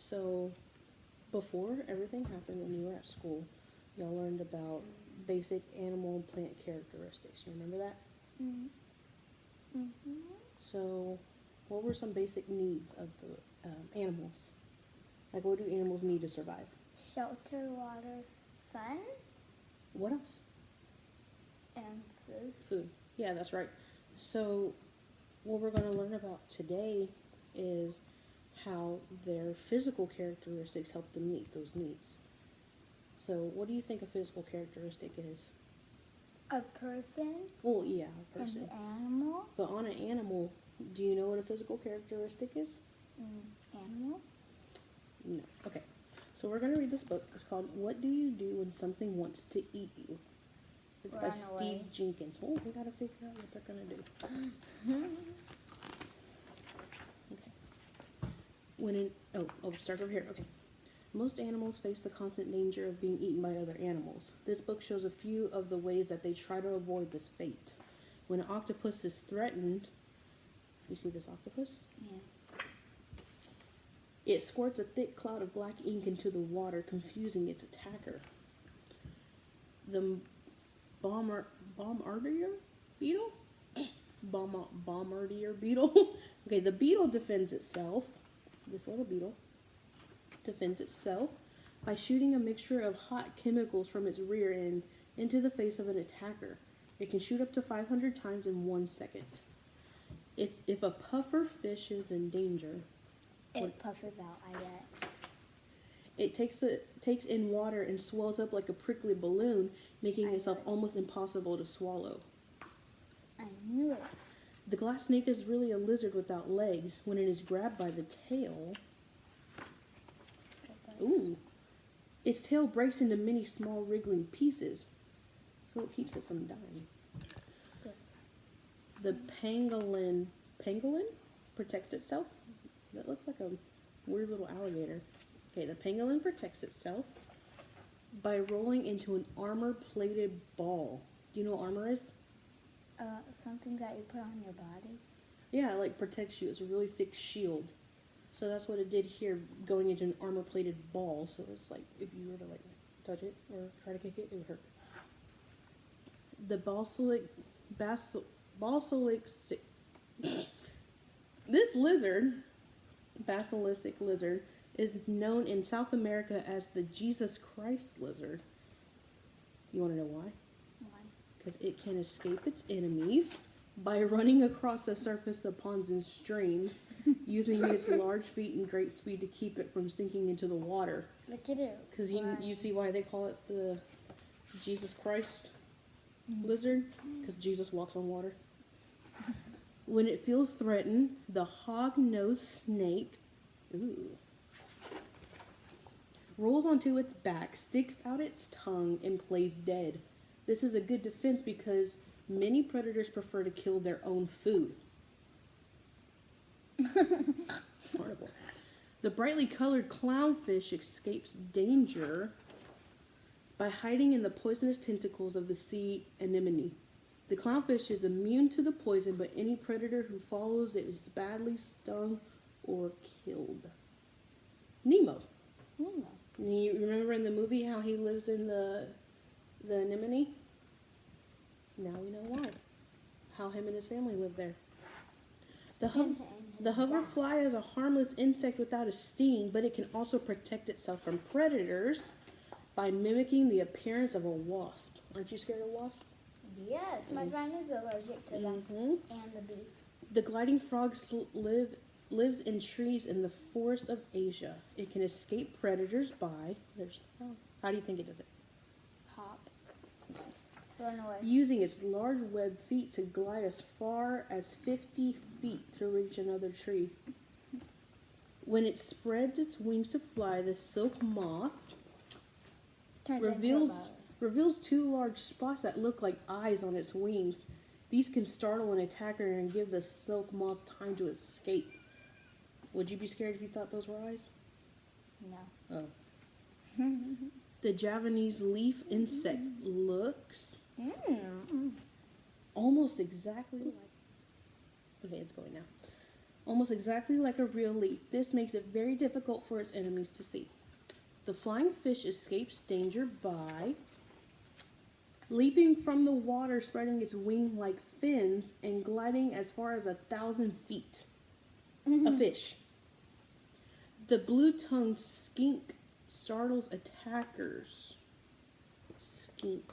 So, before everything happened when you were at school, y'all learned about basic animal and plant characteristics. You remember that? Mm-hmm. So, what were some basic needs of the animals? Like, what do animals need to survive? Shelter, water, sun, What else? and food. Food. Yeah, that's right. So, what we're going to learn about today is how their physical characteristics help them meet those needs. So, what do you think a physical characteristic is? A person Well, yeah, a and person. an animal. But on an animal, do you know what a physical characteristic is? Animal. No. Okay. So we're going to read this book. It's called What Do You Do When Something Wants to Eat You? It's by Run Steve away. Jenkins. Oh, we got to figure out what they're going to do. Okay. It starts over here. Okay. Most animals face the constant danger of being eaten by other animals. This book shows a few of the ways that they try to avoid this fate. When an octopus is threatened, you see this octopus? Yeah. It squirts a thick cloud of black ink into the water, confusing its attacker. The bombardier beetle? Bombardier beetle? Okay, the beetle defends itself. This little beetle defends itself by shooting a mixture of hot chemicals from its rear end into the face of an attacker. It can shoot up to 500 times in 1 second. If a puffer fish is in danger, It puffers out, I bet. it takes in water and swells up like a prickly balloon, making itself almost impossible to swallow. I knew it. The glass snake is really a lizard without legs. When it is grabbed by the tail, its tail breaks into many small wriggling pieces, so it keeps it from dying. The pangolin protects itself. That looks like a weird little alligator. Okay, the pangolin protects itself by rolling into an armor-plated ball. Do you know what armor is? Something that you put on your body. Yeah, it like protects you. It's a really thick shield. So that's what it did here, going into an armor-plated ball. So it's like if you were to like touch it or try to kick it, it would hurt. The this lizard, basilisk lizard, is known in South America as the Jesus Christ lizard. You want to know why? Why? Because it can escape its enemies by running across the surface of ponds and streams, using its large feet and great speed to keep it from sinking into the water. Look at it. Because you see why they call it the Jesus Christ lizard? Because Jesus walks on water. When it feels threatened, the hog-nosed snake rolls onto its back, sticks out its tongue, and plays dead. This is a good defense because many predators prefer to kill their own food. Horrible. The brightly colored clownfish escapes danger by hiding in the poisonous tentacles of the sea anemone. The clownfish is immune to the poison, but any predator who follows it is badly stung or killed. Nemo. Nemo. You remember in the movie how he lives in the anemone? Now we know why. How him and his family live there. The hoverfly is a harmless insect without a sting, but it can also protect itself from predators by mimicking the appearance of a wasp. Aren't you scared of wasps? Yes, my friend is allergic to them. And the bee. The gliding frog lives in trees in the forests of Asia. It can escape predators by... How do you think it does it? Hop. Run away. Using its large webbed feet to glide as far as 50 feet to reach another tree. When it spreads its wings to fly, the silk moth reveals two large spots that look like eyes on its wings. These can startle an attacker and give the silk moth time to escape. Would you be scared if you thought those were eyes? No. Oh. The Javanese leaf insect looks almost exactly like... Okay, it's going now. almost exactly like a real leaf. This makes it very difficult for its enemies to see. The flying fish escapes danger by leaping from the water, spreading its wing-like fins, and gliding as far as 1,000 feet. A fish. The blue-tongued skink startles attackers. Skink.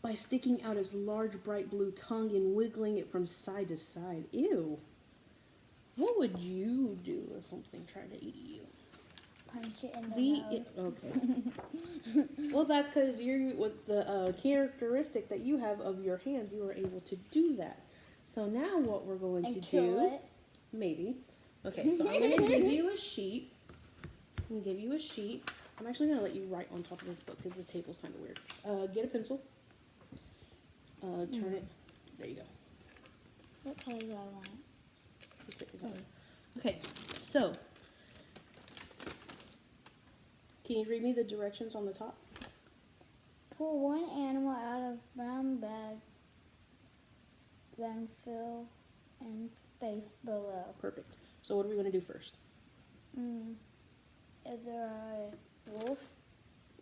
By sticking out its large, bright blue tongue and wiggling it from side to side. Ew. What would you do if something tried to eat you? Punch it in the nose. Okay. Well, that's because you're with the characteristic that you have of your hands. You are able to do that. So now what we're going And to kill do? it. Maybe. Okay. So I'm going to give you a sheet. I'm going to give you a sheet. I'm actually going to let you write on top of this book because this table's kind of weird. Get a pencil. Turn it. There you go. What color do I want? Just pick your color. Okay. So. Can you read me the directions on the top? Pull one animal out of brown bag, then fill in space below. Perfect. So what are we going to do first? Is there a wolf?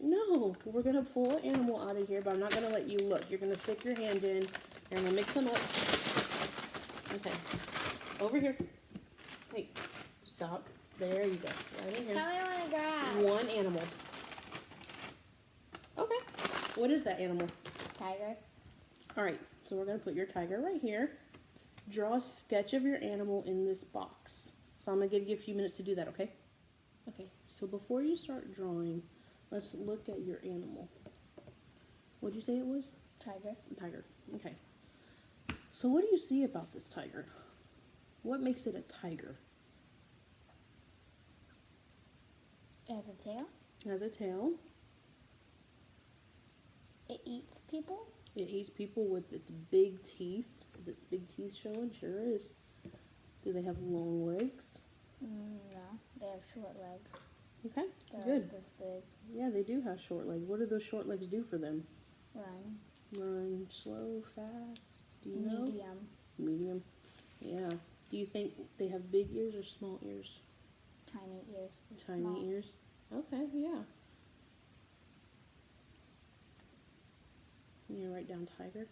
No, we're going to pull an animal out of here, but I'm not going to let you look. You're going to stick your hand in, and we'll mix them up. Okay. Over here. Hey, stop. There you go. Right in here. Tell me when to grab. One animal. Okay. What is that animal? Tiger. All right. So we're going to put your tiger right here. Draw a sketch of your animal in this box. So I'm going to give you a few minutes to do that, okay? Okay. So before you start drawing, let's look at your animal. What did you say it was? Tiger. Tiger. Okay. So what do you see about this tiger? What makes it a tiger? It has a tail. It has a tail. It eats people. It eats people with its big teeth. Is its big teeth showing? Sure is. Do they have long legs? No, they have short legs. Okay, They're good. like this big. Yeah, they do have short legs. What do those short legs do for them? Run. Run slow, fast? Do you know? Medium. Medium. Yeah. Do you think they have big ears or small ears? Tiny ears. Tiny Small. ears? Okay, yeah. You write down tiger.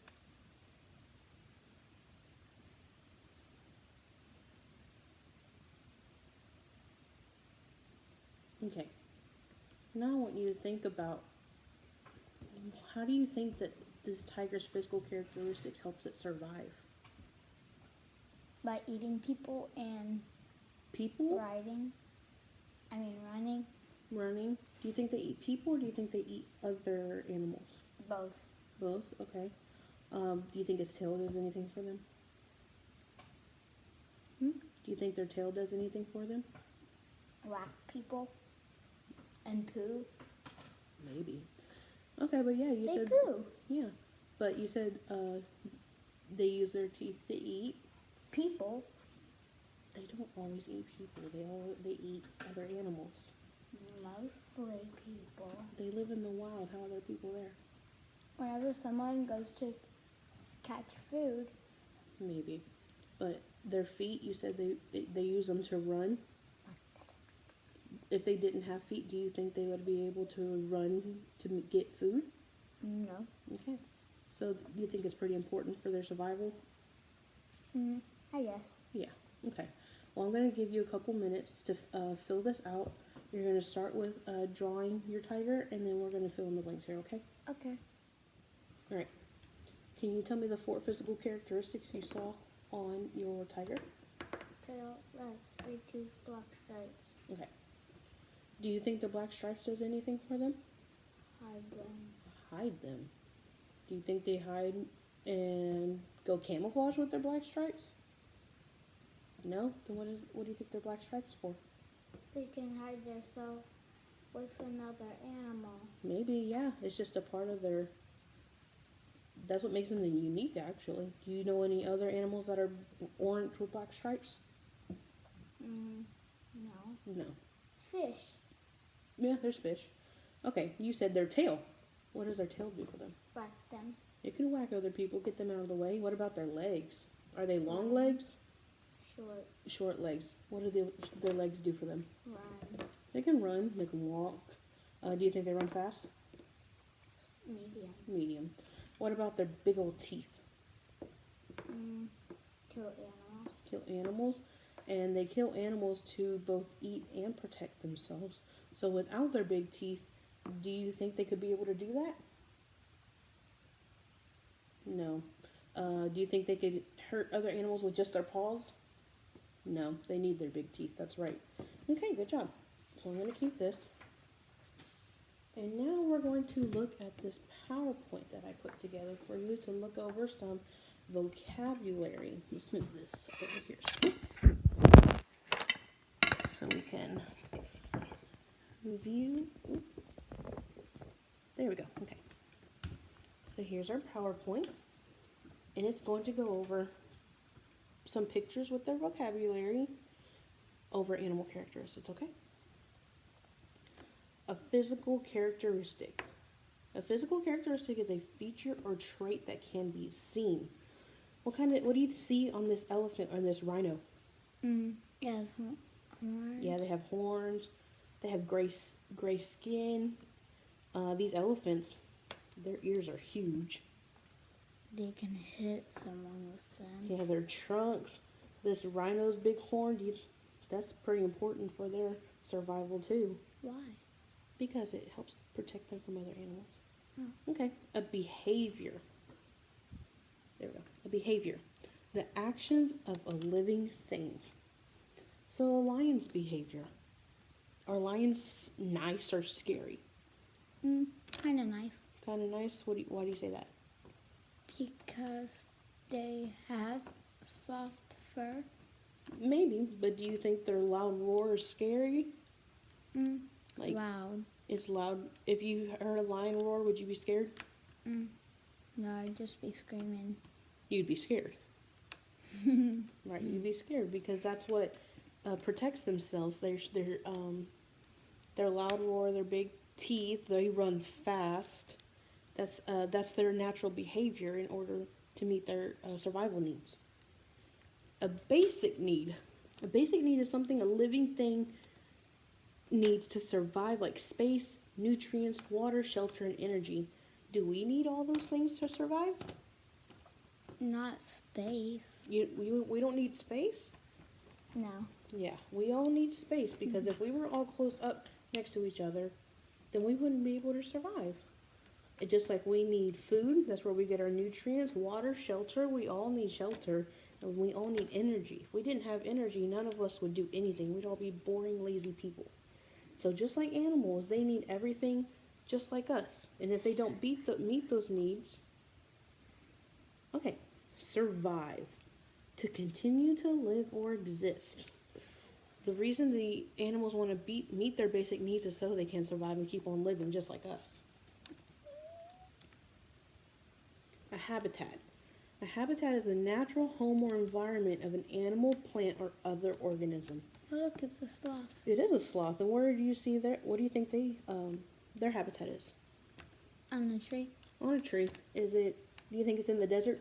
Okay. Now I want you to think about, how do you think that this tiger's physical characteristics helps it survive? By eating people and People? running. Running? Do you think they eat people or do you think they eat other animals? Both. Both? Okay. Do you think its tail does anything for them? Do you think their tail does anything for them? Whack people. And poo. Maybe. Okay, but yeah, you They said poo. yeah, but you said they use their teeth to eat. People. They don't always eat people. They eat other animals. Mostly people. They live in the wild. How are there people there? Whenever someone goes to catch food, Maybe, but their feet. You said they use them to run. If they didn't have feet, do you think they would be able to run to get food? no. Okay. So do you think it's pretty important for their survival? I guess. Yeah. Okay. Well, I'm going to give you a couple minutes to fill this out. You're going to start with drawing your tiger, and then we're going to fill in the blanks here, okay? Okay. All right. Can you tell me the 4 physical characteristics you saw on your tiger? Tail, legs, big teeth, black stripes. Okay. Do you think the black stripes does anything for them? Hide them. Hide them. Do you think they hide and go camouflage with their black stripes? No? Then what do you think they're black stripes for? They can hide themselves with another animal. Maybe, yeah. It's just a part of their... That's what makes them unique, actually. Do you know any other animals that are orange with black stripes? No. No. Fish. Yeah, there's fish. Okay, you said their tail. What does their tail do for them? Whack them. It can whack other people, get them out of the way. What about their legs? Are they long legs? Short. Short legs. What do their legs do for them? Run. They can run. They can walk. Do you think they run fast? Medium. Medium. What about their big old teeth? Kill animals. Kill animals. And they kill animals to both eat and protect themselves. So without their big teeth, do you think they could be able to do that? No. Do you think they could hurt other animals with just their paws? No, they need their big teeth. That's right. Okay, good job. So I'm going to keep this. And now we're going to look at this PowerPoint that I put together for you to look over some vocabulary. Let's move this over here so we can review. There we go. Okay. So here's our PowerPoint. And it's going to go over some pictures with their vocabulary over animal characteristics, okay? A physical characteristic. A physical characteristic is a feature or trait that can be seen. What do you see on this elephant or this rhino? Yes, horns. Yeah, they have horns. They have gray skin. These elephants, their ears are huge. They can hit someone with them. Yeah, their trunks. This rhino's big horn, that's pretty important for their survival too. Why? Because it helps protect them from other animals. Oh. Okay, a behavior. There we go. A behavior. The actions of a living thing. So a lion's behavior. Are lions nice or scary? Kind of nice. Kind of nice? Why do you say that? Because they have soft fur. Maybe, but do you think their loud roar is scary? Like, Loud. it's loud. If you heard a lion roar, would you be scared? No, I'd just be screaming. You'd be scared. Right, you'd be scared because that's what protects themselves. Their loud roar, their big teeth, they run fast. That's their natural behavior in order to meet their survival needs. A basic need. A basic need is something a living thing needs to survive, like space, nutrients, water, shelter, and energy. Do we need all those things to survive? Not space. We don't need space? No. Yeah, we all need space because if we were all close up next to each other, then we wouldn't be able to survive. It's just like we need food, that's where we get our nutrients, water, shelter. We all need shelter, and we all need energy. If we didn't have energy, none of us would do anything. We'd all be boring, lazy people. So just like animals, they need everything just like us. And if they don't meet those needs, okay, survive. To continue to live or exist. The reason the animals want to meet their basic needs is so they can survive and keep on living just like us. A habitat. A habitat is the natural home or environment of an animal, plant, or other organism. Oh, look, it's a sloth. It is a sloth. And where do you see what do you think their habitat is? On a tree? On a tree. Do you think it's in the desert?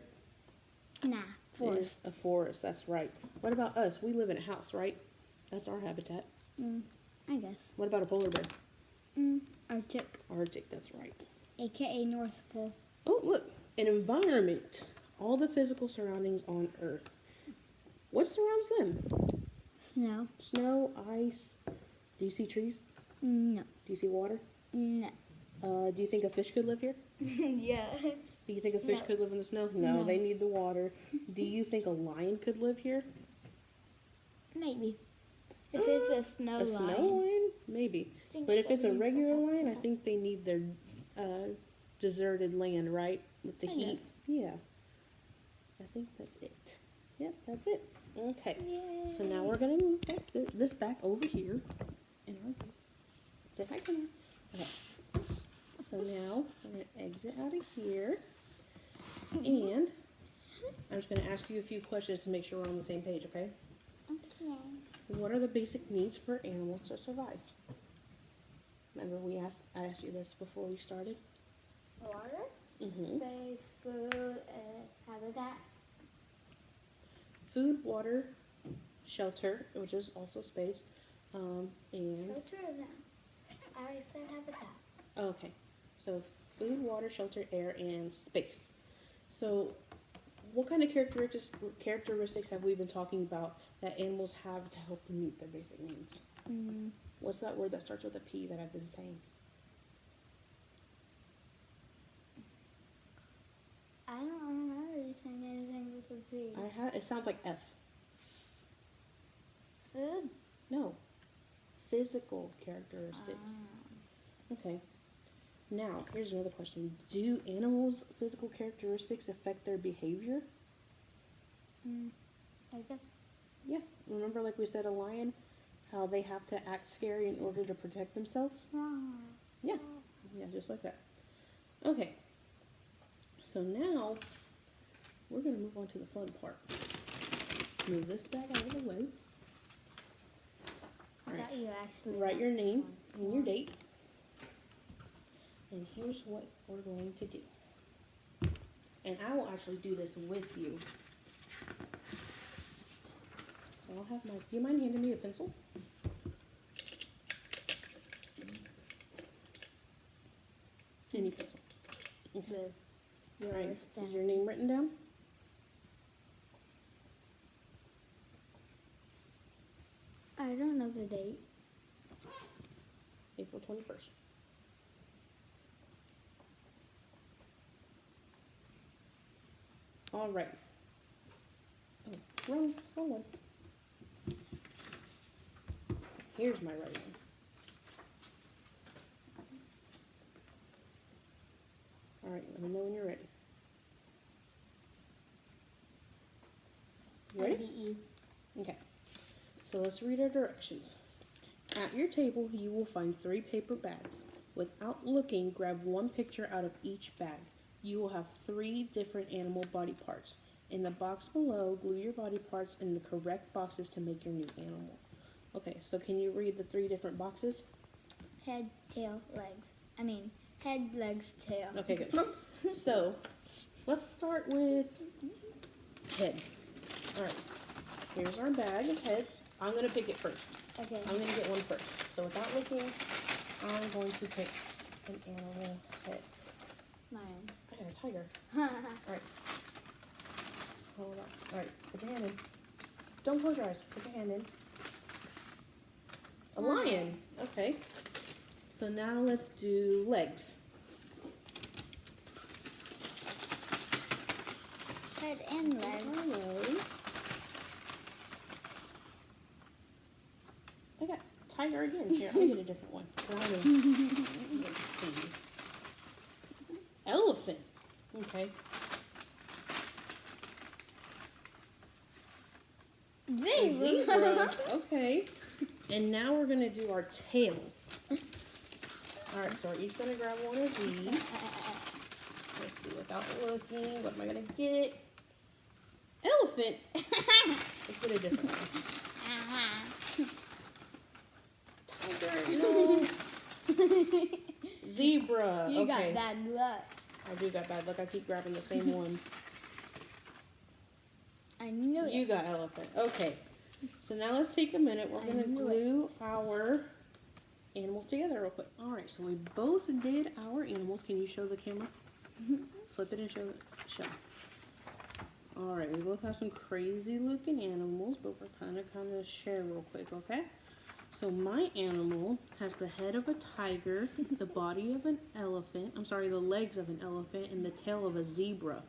Nah, forest. It is a forest, that's right. What about us? We live in a house, right? That's our habitat. I guess. What about a polar bear? Arctic. Arctic, that's right. AKA North Pole. Oh, look. An environment. All the physical surroundings on Earth. What surrounds them? Snow. Snow, ice. Do you see trees? No. Do you see water? No. Do you think a fish could live here? Yeah. Do you think a fish No. could live in the snow? No, No. they need the water. Do you think a lion could live here? Maybe. If it's a snow A lion. snow lion? Maybe. Think But if it's a so. regular lion, I think they need their deserted land, right? With the I heat. guess. Yeah. I think that's it. Yep, that's it. Okay. Yay. So now we're going to move this back over here in our view. Say hi, come on. Okay. So now we're going to exit out of here. And I'm just going to ask you a few questions to make sure we're on the same page, okay? Okay. What are the basic needs for animals to survive? Remember I asked you this before we started? Water, Mm-hmm. space, food, habitat. Food, water, shelter, which is also space, and Shelter isn't. I already said habitat. okay, so food, water, shelter, air, and space. So, what kind of characteristics have we been talking about that animals have to help them meet their basic needs? What's that word that starts with a P that I've been saying? I don't remember anything with a P. It sounds like F. Food? No. Physical characteristics. Okay. Now, here's another question. Do animals' physical characteristics affect their behavior? I guess. Yeah. Remember, like we said, a lion, how they have to act scary in order to protect themselves? Yeah. Yeah, just like that. Okay. So now, we're going to move on to the fun part. Move this bag out of the way. I thought you actually Write your name and your one. date. And here's what we're going to do. And I will actually do this with you. I'll have my, do you mind handing me a pencil? Any pencil. Okay. With All right. yours Is down. your name written down? I don't know the date. April 21st. All right. Oh, wrong one. Here's my right one. All right, let me know when you're ready. You ready? IDE. Okay. So let's read our directions. At your table, you will find 3 paper bags. Without looking, grab one picture out of each bag. You will have 3 different animal body parts. In the box below, glue your body parts in the correct boxes to make your new animal. Okay, so can you read the 3 different boxes? Head, tail, legs. I mean, head, legs, tail. Okay, good. So, let's start with head. All right, here's our bag of heads. I'm going to pick it first. Okay. I'm going to get one first. So without looking, I'm going to pick an animal head. Mine. I got a tiger. Alright. Hold on. Alright, put your hand in. Don't close your eyes. Put your hand in. A lion. Okay. So now let's do legs. Head and legs. Legs. I got tiger again. Here, I'll get a different one. Let's see. Elephant. Okay. A zebra. Okay. And now we're going to do our tails. Alright, so we're each going to grab one of these. Let's see, without looking, what am I going to get? Elephant. Let's get a different one. Tiger, no. Zebra. You Okay. got bad luck. I do got bad luck. I keep grabbing the same ones. I knew You it. got elephant. Okay. So now let's take a minute. We're I going to knew it. glue our animals together real quick. Alright, so we both did our animals. Can you show the camera? Flip it and show it. Show. Alright, we both have some crazy looking animals, but we're kind of share real quick, okay? So my animal has the head of a tiger, the body of an elephant, I'm sorry, the legs of an elephant, and the tail of a zebra.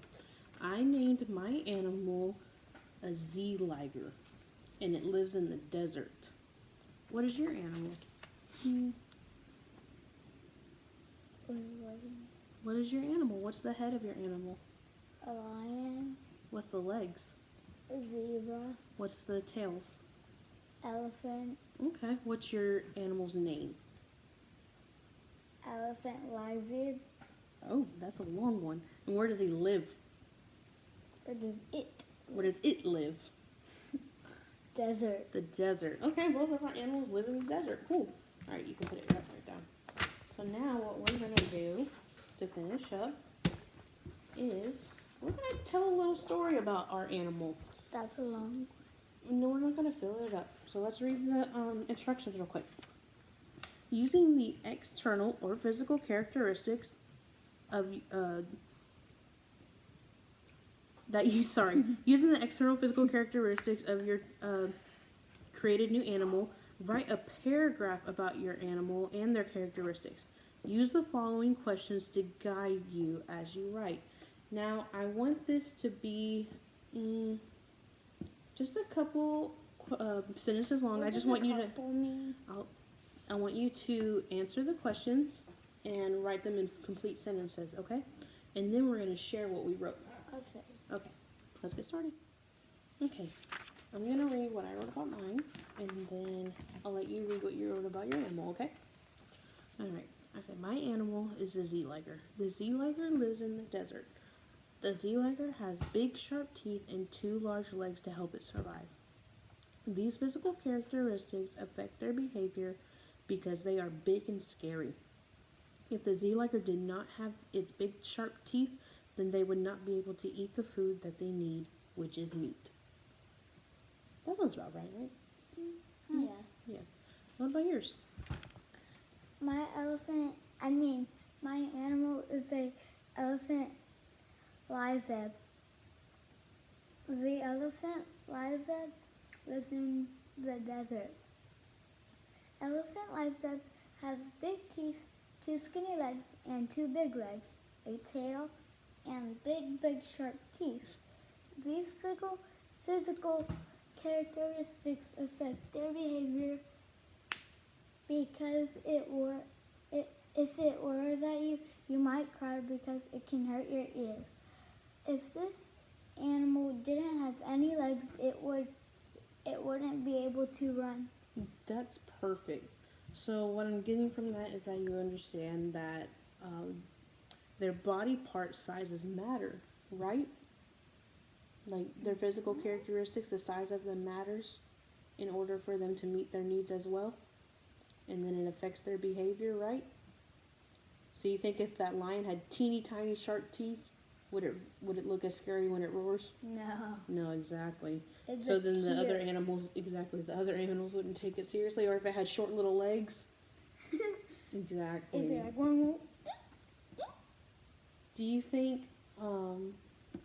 I named my animal a Z-liger, and it lives in the desert. What is your animal? What is your animal? What's the head of your animal? A lion, What's the legs? a zebra, What's the tails? elephant, Okay, what's your animal's name? elephant lizard, Oh, that's a long one. And where does he live? or does it? Where does it live? Desert. The desert. Okay, both of our animals live in the desert. Cool. Alright, you can put it right down. So now what we're going to do to finish up is we're going to tell a little story about our animal. That's a long. No, we're not going to fill it up. So let's read the instructions real quick. Using the external or physical characteristics of using the external physical characteristics of your created new animal, write a paragraph about your animal and their characteristics. Use the following questions to guide you as you write. Now, I want this to be just a couple sentences long. What I just does want you to. couple mean? I want you to answer the questions and write them in complete sentences, okay? And then we're going to share what we wrote. Okay. Okay, let's get started. Okay, I'm going to read what I wrote about mine, and then I'll let you read what you wrote about your animal, okay? All right, I said my animal is a Z-Liger. The Z-Liger lives in the desert. The Z-Liger has big, sharp teeth and 2 large legs to help it survive. These physical characteristics affect their behavior because they are big and scary. If the Z-Liger did not have its big, sharp teeth, then they would not be able to eat the food that they need, which is meat. That sounds about right, right? Yes. Yeah. What about yours? My animal is a elephant lizard. The elephant lizard lives in the desert. Elephant lizard has big teeth, 2 skinny legs, and 2 big legs, a tail, and big sharp teeth. These physical characteristics affect their behavior because if it worries at you, you might cry because it can hurt your ears. If this animal didn't have any legs, it wouldn't be able to run. That's perfect. So what I'm getting from that is that you understand that their body part sizes matter, right? Like their physical characteristics, the size of them matters in order for them to meet their needs as well. And then it affects their behavior, right? So you think if that lion had teeny tiny sharp teeth, would it look as scary when it roars? No. No, exactly. It's So then the cute. other animals wouldn't take it seriously, or if it had short little legs. Exactly. It'd be like, "Whoa." Do you think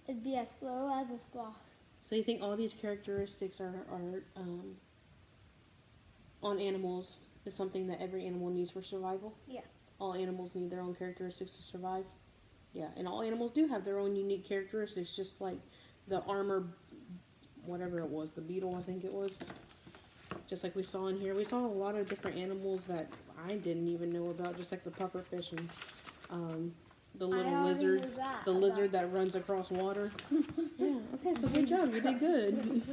It'd be as slow as a sloth. so you think all these characteristics are on animals is something that every animal needs for survival? Yeah. All animals need their own characteristics to survive? Yeah, and all animals do have their own unique characteristics, just like the armor, whatever it was, the beetle I think it was. Just like we saw in here. We saw a lot of different animals that I didn't even know about, just like the pufferfish and the little already knew lizards. that The lizard that runs across water. Yeah, okay, so good job. You did good.